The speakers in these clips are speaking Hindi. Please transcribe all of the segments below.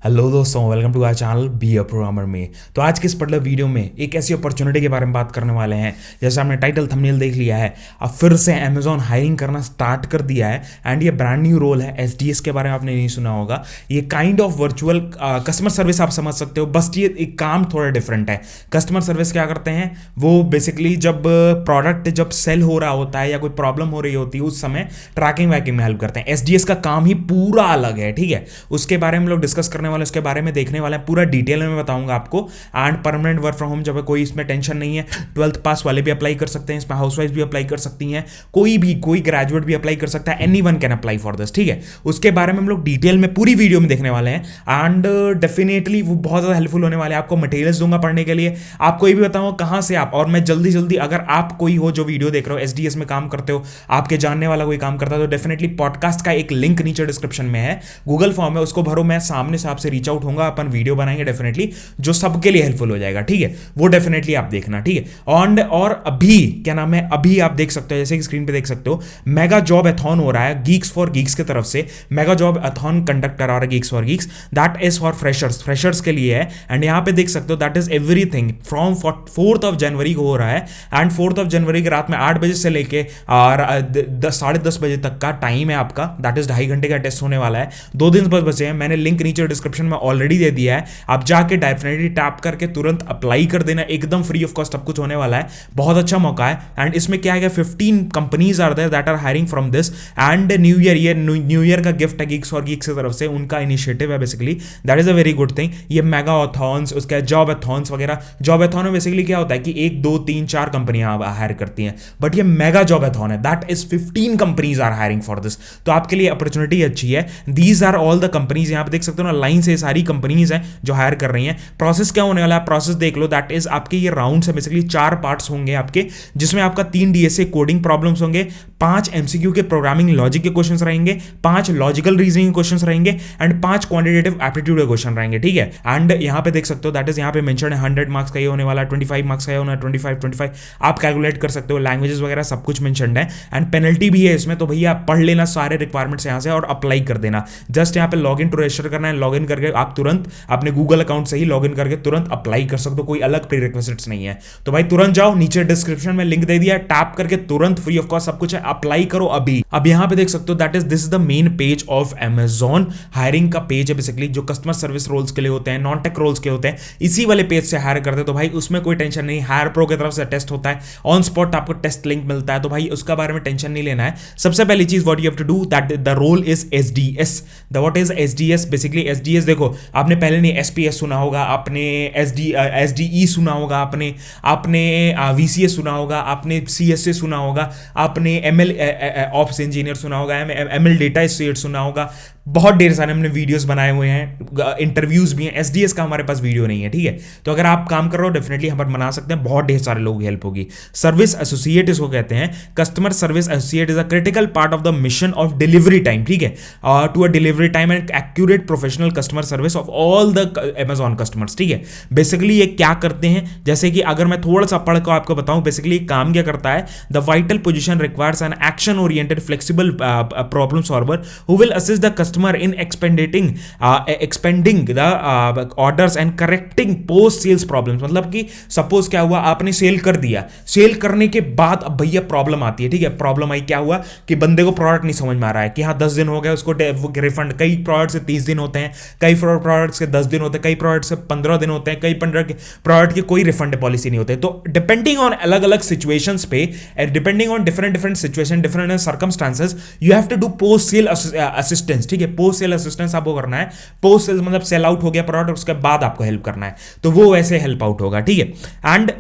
हेलो दोस्तों, welcome to our channel be a programmer में। तो आज के इस पर्टिकुलर वीडियो में एक ऐसी अपॉर्चुनिटी के बारे में बात करने वाले हैं। जैसे आपने टाइटल थंबनेल देख लिया है, अब फिर से अमेजॉन हायरिंग करना स्टार्ट कर दिया है एंड ये ब्रांड न्यू रोल है। एसडीएस के बारे में आपने नहीं सुना होगा। ये kind of virtual customer service आप समझ सकते हो, बस ये एक काम थोड़ा डिफरेंट है। कस्टमर सर्विस क्या करते हैं वो बेसिकली जब प्रोडक्ट जब सेल हो रहा होता है या कोई प्रॉब्लम हो रही होती है उस समय ट्रैकिंग वैकिंग में हेल्प करते हैं। एसडीएस का काम ही पूरा अलग है, ठीक है। उसके बारे में लोग डिस्कस करने वाले, उसके बारे में देखने वाले हैं, पूरा डिटेल में बताऊंगा आपको। And permanent work from home जब कोई इसमें टेंशन नहीं है, 12th पास वाले भी अप्लाई कर सकते हैं, इसमें हाउसवाइफ भी अप्लाई कर सकती हैं, कोई ग्रेजुएट भी अप्लाई कर सकता है, anyone can apply for this, ठीक है। उसके बारे में हम लोग डिटेल में पूरी वीडियो में देखने वाले हैं एंड डेफिनेटली वो बहुत ज़्यादा हेल्पफुल होने वाले हैं। आपको मटेरियल्स दूंगा पढ़ने के लिए, आपको ये भी बताऊंगा कहाँ से आप, और मैं जल्दी अगर आप कोई हो जो वीडियो देख रहे हो एसडीएस में काम करते हो, आपके जानने वाला कोई काम करता है, तो डेफिनेटली पॉडकास्ट का एक लिंक नीचे डिस्क्रिप्शन में है, गूगल फॉर्म है, उसको भरो। मैं सामने से आपसे रीच आउट होऊंगा, अपन वीडियो बनाएंगे डेफिनेटली जो सबके लिए हेल्पफुल हो जाएगा, ठीक है। वो डेफिनेटली आप देखना, ठीक है। और अभी क्या नाम है, अभी आप देख सकते हो, जैसे कि स्क्रीन पे देख सकते हो, मेगा जॉब एथॉन हो रहा है गीक्स फॉर गीक्स की तरफ से। मेगा जॉब एथॉन कंडक्ट करा रहा है Geeks for Geeks, that is for freshers के लिए है। एंड यहाँ पे देख सकते हो that is everything from 4th of January को हो रहा है। एंड 4th ऑफ जनवरी की रात में 8 बजे से लेके और 10:30 बजे तक का टाइम है आपका। दैट इज 2.5 घंटे का टेस्ट होने वाला है। 2 दिन बस बचे हैं। मैंने लिंक नीचे डिस्क्रिप्शन में ऑलरेडी दे दिया है, आप जाके डेफिनेटली टैप करके तुरंत अप्लाई कर देना, एकदम फ्री ऑफ कॉस्ट सब कुछ होने वाला है। बहुत अच्छा मौका है। एंड इसमें क्या है, 15 companies are there that are hiring from this. And new year का गिफ्ट है गीक्स फॉर गीक्स की तरफ से, उनका इनिशिएटिव है basically. That is a very good thing. ये मेगा ऑथॉन्स, उसके जॉब एथॉन्स वगैरह। जॉब एथॉन में बेसिकली क्या होता है कि 1 2 3 4 कंपनियां हायर करती हैं, बट ये मेगा जॉब एथॉन है, that is 15 companies are hiring for this. तो आपके लिए अपॉर्चुनिटी अच्छी है। These are all the companies, यहां पे देख सकते हो ना, लाइन से सारी कंपनीज हैं जो हायर कर रही हैं। प्रोसेस क्या होने वाला है, प्रोसेस देख लो। दैट इज आपके ये राउंड है, बेसिकली 4 पार्ट्स होंगे आपके, जिसमें आपका 3 डीएसए कोडिंग प्रॉब्लम्स होंगे, 5 एमसीक्यू के प्रोग्रामिंग लॉजिक के क्वेश्चंस रहेंगे, 5 लॉजिकल रीजनिंग क्वेश्चंस रहेंगे एंड 5 क्वांटिटेटिव एप्टीट्यूड के क्वेश्चन रहेंगे, ठीक है। एंड यहां पे देख सकते हो दैट इज यहां पे मेंशन है 100 मार्क्स का ये होने वाला, 25 मार्क्स का ये होना है, 25 आप कैलकुलेट कर सकते हो। लैंग्वेजेस वगैरह सब कुछ मेंशन्ड है एंड पेनल्टी भी है इसमें। तो भैया पढ़ लेना सारे रिक्वायरमेंट्स यहां से और अप्लाई कर देना। जस्ट यहां पे लॉगिन टू रजिस्टर करना है, लॉगिन करके आप तुरंत अपने गूगल अकाउंट से ही लॉगिन करके तुरंत अप्लाई कर सकते हो, कोई अलग प्रीरिक्विजिट्स नहीं है। तो भाई तुरंत जाओ, नीचे डिस्क्रिप्शन में लिंक दे दिया, टैप करके तुरंत फ्री ऑफ कॉस्ट सब कुछ है, अप्लाई करो अभी। अब यहां पे देख सकते हो that is this is the main page of Amazon hiring का पेज है बेसिकली, जो कस्टमर सर्विस रोल्स के लिए होते हैं, नॉन टेक रोल्स के होते हैं, इसी वाले पेज से हायर करते हैं। तो भाई उसमें कोई टेंशन नहीं, हायर प्रो की तरफ से टेस्ट होता है, ऑन स्पॉट आपको टेस्ट लिंक मिलता है, तो भाई उसका बारे में टेंशन नहीं लेना है। सबसे पहली चीज what you have to do that the role is SDS. The what is SDS, basically SDS देखो, आपने पहले नहीं एसपीएस सुना होगा, आपने एसडीई सुना होगा, आपने वीसीएस सुना होगा, आपने सीएसए सुना होगा, आपने एमएल ऑप्स इंजीनियर सुना होगा, एमएल डेटा स्टेट सुना होगा। बहुत ढेर सारे हमने वीडियोस बनाए हुए हैं, इंटरव्यूज भी हैं। एसडीएस का हमारे पास वीडियो नहीं है, ठीक है। तो अगर आप काम कर रहे हो डेफिनेटली हम बना सकते हैं, बहुत ढेर सारे लोगों की हेल्प होगी। सर्विस एसोसिएट इसको कहते हैं। Customer service associate is a critical part of the mission of delivery time, ठीक है, to a delivery time and accurate professional customer service of all the Amazon customers, ठीक है। बेसिकली ये क्या करते हैं, जैसे कि अगर मैं थोड़ा सा पढ़ कर आपको बताऊं, बेसिकली काम क्या करता है, the vital position requires an action oriented flexible problem solver who will assist the customer in expanding the orders and correcting post sales problems। मतलब कि सपोज क्या हुआ, आपने सेल कर दिया, सेल करने के बाद अब भैया प्रॉब्लम आती है, ठीक है। प्रॉब्लम आई, क्या हुआ कि बंदे को प्रोडक्ट नहीं समझ में आ रहा है कि हाँ 10 दिन हो गए उसको रिफंड, कई प्रोडक्ट से 30 दिन होते हैं, कई प्रोडक्ट से 10 दिन होते हैं, कई प्रोडक्ट से 15 दिन होते हैं, कई 15 प्रोडक्ट की कोई रिफंड पॉलिसी नहीं होती। तो डिपेंडिंग ऑन अलग अलग सिचुएशंस पे, depending on different situation, different circumstances, you have to do post sale assistance, ठीक है। पोस्ट सेल असिस्टेंस आपको करना है। पोस्ट सेल मतलब सेल आउट हो गया प्रोडक्ट, उसके बाद आपको हेल्प करना है, तो वो वैसे हेल्प आउट होगा, ठीक है। एंड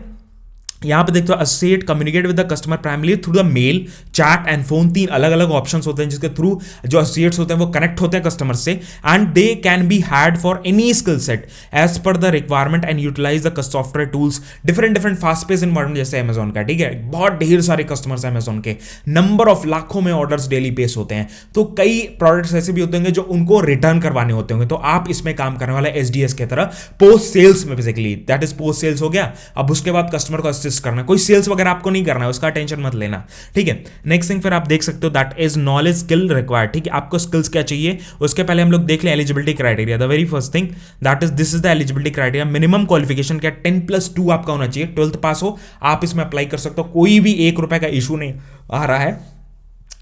यहां पे देखते हो associate communicate with the customer primary through the mail, chat and phone. 3 अलग अलग ऑप्शंस होते हैं जिसके थ्रू जो एसोसिएट्स होते हैं वो कनेक्ट होते हैं कस्टमर से। And they can be had for any skill set as per the requirement and utilize the software tools different fast pace environment जैसे अमेजॉन का, ठीक है। बहुत ढेर सारे कस्टमर्स हैं अमेजॉन के, नंबर ऑफ लाखों में ऑर्डर्स डेली पेस होते हैं। तो कई प्रोडक्ट्स ऐसे भी होते होंगे जो उनको रिटर्न करवाने होते होंगे, तो आप इसमें काम करने वाला एसडीएस की तरह पोस्ट सेल्स में, basically that is post sales हो गया। अब उसके बाद कस्टमर को असिस्ट सेल्स करना है, कोई सेल्स वगैरह आपको नहीं करना है, उसका टेंशन मत लेना, ठीक है। नेक्स्ट थिंग फिर आप देख सकते हो that is knowledge skill required, ठीक है। आपको स्किल्स क्या चाहिए उसके पहले हम लोग देख लें eligibility criteria. The very first thing that is this is the eligibility criteria. Minimum qualification क्या 10+2 आपका होना चाहिए, 12th पास हो, आप इसमें अप्लाई कर सकते हो, कोई भी ₹1 का इशू नहीं आ रहा है।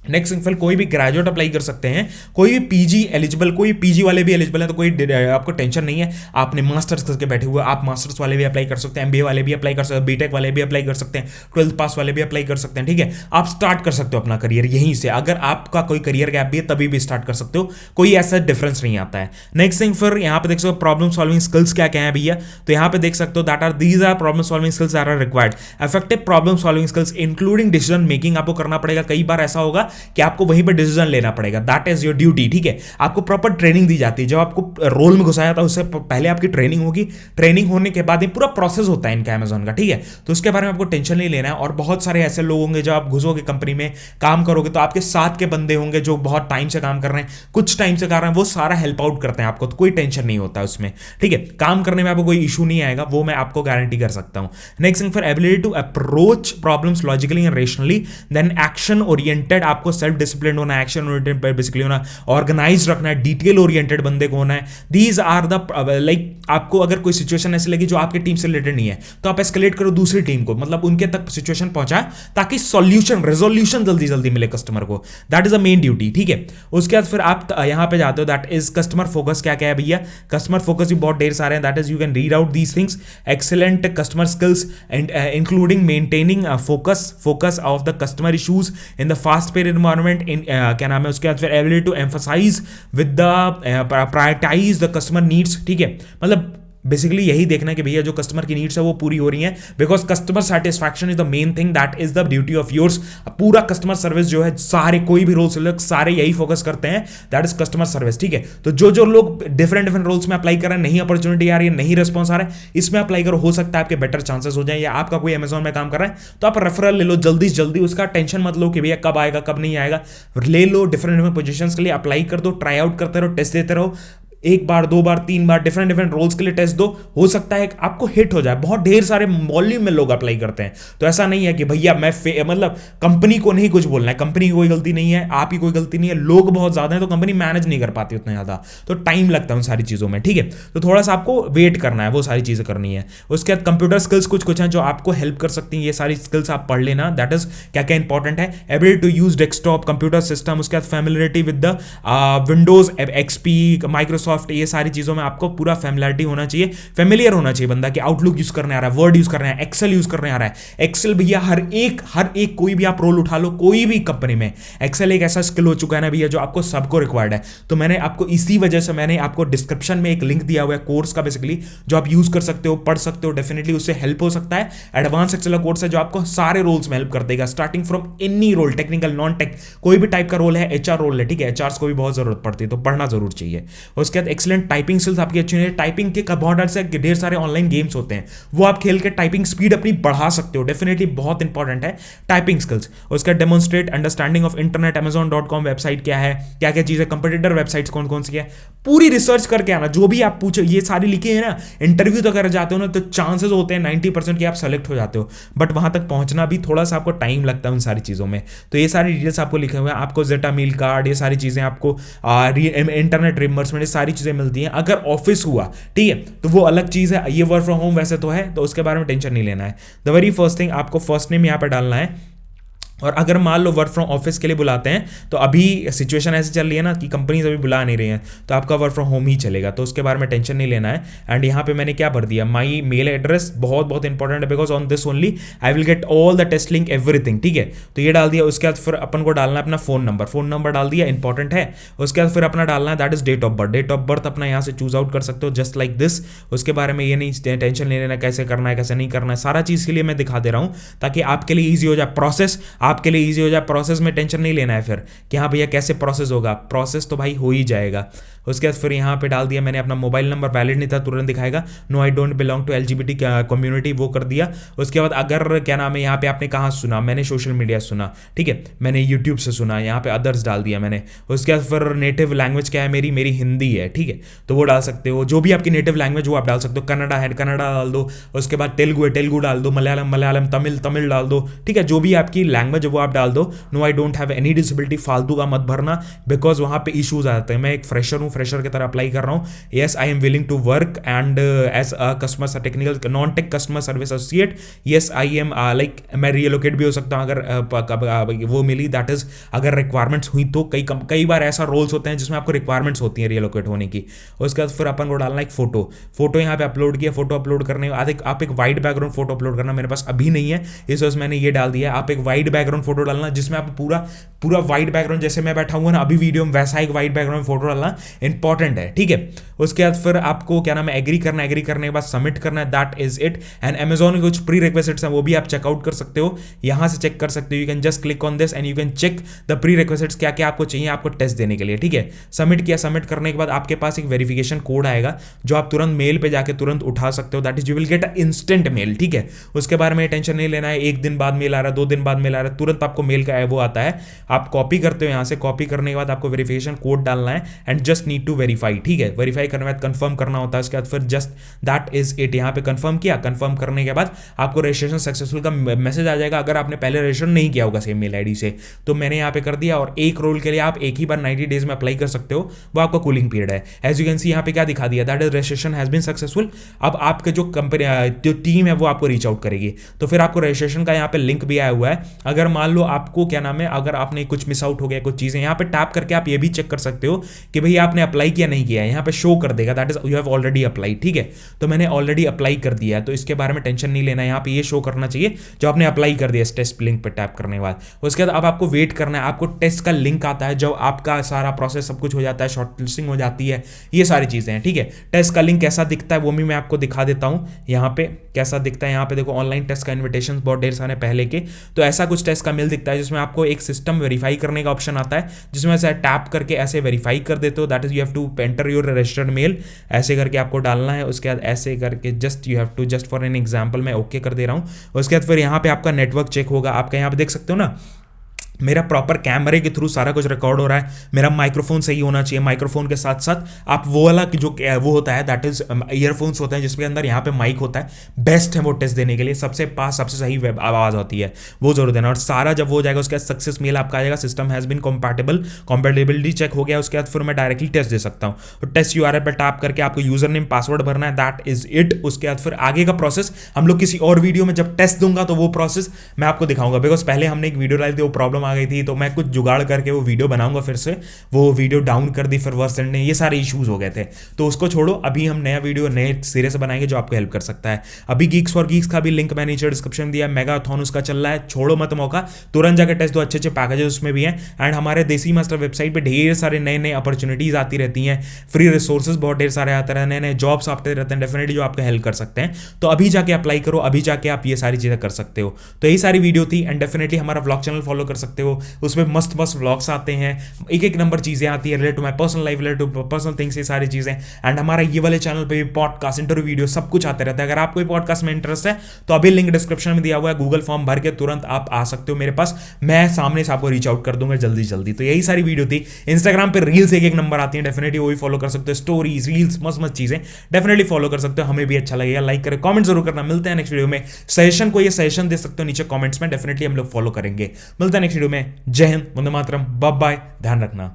नेक्स्ट सिंपल कोई भी ग्रेजुएट अप्लाई कर सकते हैं, कोई भी पीजी एलिजिबल, कोई पीजी वाले भी एलिजिबल है, तो कोई आपको टेंशन नहीं है। आपने मास्टर्स करके बैठे हुए, आप मास्टर्स वाले भी अप्लाई कर सकते हैं, एमबीए वाले भी अप्लाई कर सकते हैं, बीटेक वाले भी अप्लाई कर सकते हैं, 12th पास वाले भी अप्लाई कर सकते हैं, ठीक है। आप स्टार्ट कर सकते हो अपना करियर यहीं से, अगर आपका कोई करियर गैप भी है तभी भी स्टार्ट कर सकते हो, कोई ऐसा डिफरेंस नहीं आता है। नेक्स्ट थिंग फिर यहाँ पे देख सकते हो प्रॉब्लम सॉल्विंग स्किल्स क्या क्या है भैया, तो यहाँ पे देख सकते हो that are these are problem solving skills are required. Effective problem solving skills including decision making आपको करना पड़ेगा। कई बार ऐसा होगा कि आपको वहीं डिसीजन लेना पड़ेगा, दैट इज योर ड्यूटी, ठीक है। आपको प्रॉपर ट्रेनिंग दी जाती है, जब आपको रोल में घुसाया था उससे पहले आपकी ट्रेनिंग होगी, ट्रेनिंग होने के बाद ये पूरा प्रोसेस होता है इनका अमेजोन का, ठीक है। तो उसके बारे में आपको टेंशन नहीं लेना है। और बहुत सारे ऐसे लोग होंगे जब आप घुसोगे कंपनी में काम करोगे तो आपके साथ के बंदे होंगे जो बहुत टाइम से काम कर रहे हैं, कुछ टाइम से कर रहे हैं, वो सारा हेल्प आउट करते हैं आपको, तो कोई टेंशन नहीं होता उसमें, ठीक है। काम करने में आपको कोई इशू नहीं आएगा, वो मैं आपको गारंटी कर सकता हूं। Next thing for ability to approach problems logically and rationally, then action oriented, आपको सेल्फ डिसिप्लिन होना, एक्शन ओरिएंटेड बेसिकली होना, ऑर्गेनाइज रखना है, डिटेल ओरिएंटेड बंदे को होना है। दीज आर द लाइक आपको अगर कोई सिचुएशन ऐसी लगी जो आपकी टीम से रिलेटेड नहीं है तो आप एस्केलेट करो दूसरी टीम को, मतलब उनके तक सिचुएशन पहुंचाए ताकि सॉल्यूशन रेजोल्यूशन जल्दी जल्दी मिले कस्टमर को, that is the main duty, ठीक है। उसके बाद फिर आप यहां पे जाते हो दैट इज कस्टमर फोकस। क्या क्या है भैया, कस्टमर फोकस भी बहुत ढेर सारे हैं, that is you can read out these things, excellent customer skills and including maintaining focus of the customer issues in the fast paced environment, इन क्या नाम है उसके बाद फिर ability to emphasize with the prioritize the customer needs, ठीक है। मतलब बेसिकली यही देखना है कि भैया जो कस्टमर की नीड्स है वो पूरी हो रही हैं, because customer satisfaction is the main thing, that is the duty of yours. पूरा कस्टमर सर्विस जो है, सारे कोई भी रोल्स सारे यही फोकस करते हैं, दैट इज कस्टमर सर्विस, ठीक है। तो जो लोग डिफरेंट रोल्स में अप्लाई कर रहे हैं, नहीं अपॉर्चुनिटी आ रही है, नहीं रिस्पॉन्स आ रहा है, इसमें अप्लाई करो, हो सकता है आपके बेटर चांसेस हो जाए। या आपका कोई अमेजोन में काम कर रहा है तो आप रेफरल ले लो जल्दी से जल्दी, उसका टेंशन मत लो कि भैया कब आएगा कब नहीं आएगा, ले लो, डिफरेंट पोजिशन के लिए अप्लाई कर दो, ट्राई आउट करते रहो, टेस्ट देते रहो, 1 बार 2 बार 3 बार डिफरेंट रोल्स के लिए टेस्ट दो, हो सकता है आपको हिट हो जाए। बहुत ढेर सारे वॉल्यूम में लोग अप्लाई करते हैं, तो ऐसा नहीं है कि भैया मैं मतलब कंपनी को नहीं कुछ बोलना है, कंपनी की कोई गलती नहीं है, आप ही कोई गलती नहीं है, लोग बहुत ज्यादा हैं तो कंपनी मैनेज नहीं कर पाती उतना ज्यादा, तो टाइम लगता है उन सारी चीजों में, ठीक है। तो थोड़ा सा आपको वेट करना है, वो सारी चीजें करनी है। उसके बाद कंप्यूटर स्किल्स कुछ हैं जो आपको हेल्प कर सकती हैं, ये सारी स्किल्स आप पढ़ लेना, दैट इज क्या क्या इंपॉर्टेंट है, ability to use desktop computer system, उसके बाद familiarity with the Windows XP Microsoft, ये सारी चीजों में आपको पूरा फैमिलियरिटी होना चाहिए, फेमिलियर होना चाहिए बंदा कि आउटलुक यूज करने आ रहा है, वर्ड यूज करने आ रहा है, एक्सेल यूज करने आ रहा है। एक्सेल भैया हर एक कोई भी आप रोल उठा लो कोई भी कंपनी में, एक्सेल एक ऐसा स्किल हो चुका है ना भैया जो आपको सबको रिक्वायर्ड है। तो मैंने आपको इसी वजह से मैंने आपको डिस्क्रिप्शन में एक लिंक दिया हुआ है कोर्स का बेसिकली, जो आप यूज कर सकते हो, पढ़ सकते हो, डेफिनेटली उससे हेल्प हो सकता है। एडवांस एक्सेल कोर्स है जो आपको सारे रोल्स में हेल्प कर देगा, starting from any role, technical non tech, कोई भी टाइप का रोल है, एचआर रोल है, ठीक है, एचआर को भी बहुत जरूरत पड़ती है तो पढ़ना जरूर चाहिए। उसके बाद एक्सीलेंट टाइपिंग स्किल्स आपकी अच्छी है, टाइपिंग के बहुत से ढेर सारे ऑनलाइन गेम्स होते हैं, वो आप खेल के टाइपिंग स्पीड अपनी बढ़ा सकते हो, डेफिनेटली बहुत इंपॉर्टेंट है टाइपिंग स्किल्स। उसका demonstrate understanding of internet, amazon.com website क्या है, क्या क्या चीजें, कंपटीटर वेबसाइट्स कौन कौन सी है, पूरी रिसर्च करके आना, जो भी आप पूछो ये सारी लिखी है ना। इंटरव्यू तो अगर जाते हो ना तो चांसेस होते हैं 90% कि आप सेलेक्ट हो जाते हो, बट वहां तक पहुंचना भी थोड़ा सा आपको टाइम लगता है उन सारी चीजों में। तो ये सारी डिटेल्स आपको लिखे हुए हैं, आपको जेटा मील कार्ड, ये सारी चीजें आपको इंटरनेट रिम्बर्समेंट, ये सारी चीजें मिलती हैं। अगर ऑफिस हुआ ठीक है तो वो अलग चीज है, ये वर्क फ्रॉम होम वैसे तो है, तो उसके बारे में टेंशन नहीं लेना है। द वेरी फर्स्ट थिंग आपको फर्स्ट नेम यहाँ पे डालना है, और अगर मान लो वर्क फ्रॉम ऑफिस के लिए बुलाते हैं तो अभी सिचुएशन ऐसी चल रही है ना कि कंपनीज अभी बुला नहीं रही हैं, तो आपका वर्क फ्रॉम होम ही चलेगा, तो उसके बारे में टेंशन नहीं लेना है। एंड यहाँ पे मैंने क्या भर दिया, माई मेल एड्रेस, बहुत बहुत इंपॉर्टेंट है, because on this only I will get all the test link everything, ठीक है। तो ये डाल दिया। उसके बाद फिर अपन को डालना है अपना फोन नंबर डाल दिया, इंपॉर्टेंट है। उसके बाद फिर अपना डालना है that is date of birth अपना यहाँ से चूज आउट कर सकते हो जस्ट लाइक दिस। उसके बारे में ये नहीं टेंशन नहीं लेना कैसे करना है कैसे नहीं करना है, सारा चीज़ के लिए मैं दिखा दे रहा हूँ ताकि आपके लिए ईजी हो जाए प्रोसेस, आपके लिए ईजी हो जाए। प्रोसेस में टेंशन नहीं लेना है फिर कि हाँ भैया कैसे प्रोसेस होगा, प्रोसेस तो भाई हो ही जाएगा। उसके बाद फिर यहाँ पे डाल दिया मैंने अपना मोबाइल नंबर, वैलिड नहीं था तुरंत दिखाएगा, no I don't belong to LGBT community, वो कर दिया। उसके बाद अगर क्या नाम है यहाँ पे आपने कहाँ सुना, मैंने सोशल मीडिया सुना, ठीक है, मैंने यूट्यूब से सुना, यहाँ पे अदर्स डाल दिया मैंने। उसके बाद फिर नेटिव लैंग्वेज क्या है मेरी हिंदी है, ठीक है, तो वो डाल सकते हो, जो भी आपकी नेटिव लैंग्वेज वो आप डाल सकते हो। कन्नडा है, कन्नडा डाल दो। उसके बाद तेलुगु है, तेलुगु डाल दो। मलयालम, तमिल डाल दो, ठीक है, जो भी आपकी लैंग्वेज है वो आप डाल दो। No I don't have any disability, फालतू का मत भरना, बिकॉज वहाँ पे इशूज आ जाते हैं। मैं एक फ्रेशर हूँ, फ्रेशर की तरह अप्लाई कर रहा हूँ। Yes I am willing to work and as a customer technical non tech customer service associate. Yes I am like मैं रिलोकेट भी हो सकता हूँ अगर वो मिली, दैट इज अगर रिक्वायरमेंट्स हुई तो। कई बार ऐसा रोल्स होते हैं जिसमें आपको रिक्वायरमेंट्स होती हैं रिलोकेट होने की। उसके बाद फिर अपन को डालना एक फोटो यहाँ पे अपलोड किया। फोटो अपलोड करने के बाद आप एक वाइट बैकग्राउंड फोटो अपलोड करना, मेरे पास अभी नहीं है इस वजह से मैंने ये डाल दिया। आप एक वाइट बैकग्राउंड फोटो डालना जिसमें आप पूरा वाइट बैकग्राउंड, जैसे मैं बैठा हुआ ना अभी वीडियो में, वैसा एक वाइट बैकग्राउंड फोटो डालना इंपॉर्टेंट है, ठीक है। उसके बाद फिर आपको क्या नाम है एग्री करना के बाद सबमिट करना है, that is it. And Amazon के कुछ प्री रिक्वेस्ट्स हैं वो भी आप चेकआउट कर सकते हो, यहां से चेक कर सकते हो। You can just click on this and you can check the pre requests, क्या क्या आपको चाहिए आपको टेस्ट देने के लिए, ठीक है। सबमिट किया, सबमिट करने के बाद आपके पास एक वेरिफिकेशन कोड आएगा जो आप तुरंत मेल पे जाके तुरंत उठा सकते हो, that is you will get a instant mail, ठीक है। उसके बारे में टेंशन नहीं लेना है, एक दिन बाद मेल आ रहा है, 2 दिन बाद मेल आ रहा है, तुरंत आपको मेल का वो आता है। आप कॉपी करते हो, यहां से कॉपी करने के बाद आपको वेरिफिकेशन कोड डालना है and just need to verify, ठीक है। वेरीफाई करने के बाद कंफर्म करना होता है, उसके बाद फिर जस्ट दैट इज इट। यहां पे कंफर्म किया, कंफर्म करने के बाद आपको रजिस्ट्रेशन सक्सेसफुल का मैसेज आ जाएगा। अगर आपने पहले रजिस्ट्रेशन नहीं किया होगा सेम मेल आईडी से, तो मैंने यहां पे कर दिया। और एक रोल के लिए आप एक ही बार 90 डेज में अप्लाई कर सकते हो, वो आपका कूलिंग पीरियड है। एज यू कैन सी यहां पे क्या दिखा दिया, that is registration has been successful. अब आपके जो कंपनी जो टीम है वो आपको रीच आउट करेगी, तो फिर आपको रजिस्ट्रेशन का यहाँ पे लिंक भी आया हुआ है। अगर मान लो आपको क्या नाम है, अगर आपने कुछ मिस आउट हो गया कुछ चीजें, यहाँ पे टैप करके आप ये भी चेक कर सकते हो कि भाई आपने अप्लाई किया नहीं किया, यहाँ पे शो कर देगा that is you have already apply, ठीक है। तो मैंने ऑलरेडी अप्लाई कर दिया है, तो इसके बारे में टेंशन नहीं लेना, यहाँ पे ये शो करना चाहिए जो आपने अप्लाई कर दिया इस टेस्ट लिंक पे टैप करने के बाद। उसके बाद अब आपको वेट करना है, आपको टेस्ट का लिंक आता है, जब आपका सारा प्रोसेस सब कुछ हो जाता है, शॉर्टलिस्टिंग हो जाती है, ये सारी चीजें हैं, ठीक है। टेस्ट का लिंक कैसा दिखता है वो भी मैं आपको दिखा देता हूं, यहाँ पे कैसा दिखता है। यहाँ पे देखो ऑनलाइन टेस्ट का इन्विटेशन बहुत ढेर सारे पहले के, तो ऐसा कुछ टेस्ट का मेल दिखता है जिसमें आपको एक सिस्टम वेरीफाई करने का ऑप्शन आता है, जिसमें ऐसे टैप करके ऐसे वेरीफाई कर देते हो, that is you have to enter your registered mail, ऐसे करके आपको डालना है। उसके बाद ऐसे करके just you have to, just for an example मैं ओके कर दे रहा हूँ। उसके बाद फिर यहाँ पे आपका नेटवर्क चेक होगा, आपका यहाँ पे देख सकते हो ना, मेरा प्रॉपर कैमरे के थ्रू सारा कुछ रिकॉर्ड हो रहा है, मेरा माइक्रोफोन सही होना चाहिए, माइक्रोफोन के साथ साथ आप वो वाला जो वो होता है दैट इज ईयरफोन्स होते हैं जिसके अंदर यहाँ पे माइक होता है, बेस्ट है वो टेस्ट देने के लिए, सबसे पास सबसे सही आवाज होती है, वो जरूर देना। और सारा जब वो हो जाएगा उसके बाद सक्सेस मेल आपका आएगा, system has been compatibility check हो गया। उसके बाद फिर मैं डायरेक्टली टेस्ट दे सकता हूँ। तो टेस्ट URL पर टैप करके आपको यूजर नेम पासवर्ड भरना है, दैट इज इट। उसके बाद फिर आगे का प्रोसेस हम लोग किसी और वीडियो में जब टेस्ट दूंगा तो वो प्रोसेस मैं आपको दिखाऊंगा, बिकॉज पहले हमने एक वीडियो डाली थी, वो प्रॉब्लम आ गई थी, तो मैं कुछ जुगाड़ करके वो वीडियो बनाऊंगा फिर से, वो वीडियो डाउन कर दी फिर वर्सेंट ने, ये सारे इश्यूज हो गए थे, तो उसको छोड़ो। अभी हम नया वीडियो नए सिरे से बनाएंगे जो आपको हेल्प कर सकता है। अभी गीक्स फॉर गीक्स का भी लिंक मैंने नीचे डिस्क्रिप्शन दिया, मेगाथॉन उसका चल रहा है, छोड़ो मत मौका, तुरंत जाकर टेस्ट दो, अच्छे अच्छे पैकेजेस उसमें भी हैं। एंड हमारे देसी मास्टर वेबसाइट पे ढेर सारे नए नए अपॉर्चुनिटीज आती रहती हैं, फ्री रिसोर्सेज बहुत ढेर सारे आते रहते हैं, नए नए जॉब्स आते रहते हैं डेफिनेटली जो आपको हेल्प कर सकते हैं। तो अभी जाके अप्लाई करो, अभी जाके आप ये सारी चीजें कर सकते हो। तो यही सारी वीडियो थी। एंड डेफिनेटली हमारा व्लॉग चैनल फॉलो कर सकते हो, उसमें मस्त मस्त व्लॉग्स आते हैं, एक नंबर चीजें आती है related to my personal life, related to personal things, ये सारी चीजें। एंड हमारा ये वाले चैनल पे भी पॉडकास्ट, इंटरव्यू वीडियो सब कुछ आते रहता है। अगर आपको पॉडकास्ट में इंटरेस्ट है तो अभी लिंक डिस्क्रिप्शन में दिया हुआ है, गूगल फॉर्म भर के तुरंत आप आ सकते हो मेरे पास, मैं सामने से आपको रीच आउट कर दूंगा जल्दी जल्दी। तो यही सारी वीडियो थी। इंस्टाग्राम पे रील्स एक नंबर आती है, डेफिनेटली वो भी फॉलो कर सकते हो, स्टोरीज रील्स मस्त मस्त चीजें डेफिनेटली फॉलो कर सकते हो, हमें भी अच्छा लगेगा। लाइक करें, कमेंट जरूर करना। मिलते हैं नेक्स्ट वीडियो में। सजेशन को ये सजेशन दे सकते हो नीचे कमेंट्स में, डेफिनेटली हम लोग फॉलो करेंगे। मिलते हैं नेक्स्ट वीडियो में। जय हिंद, वंदे मातरम, बाय बाय, ध्यान रखना।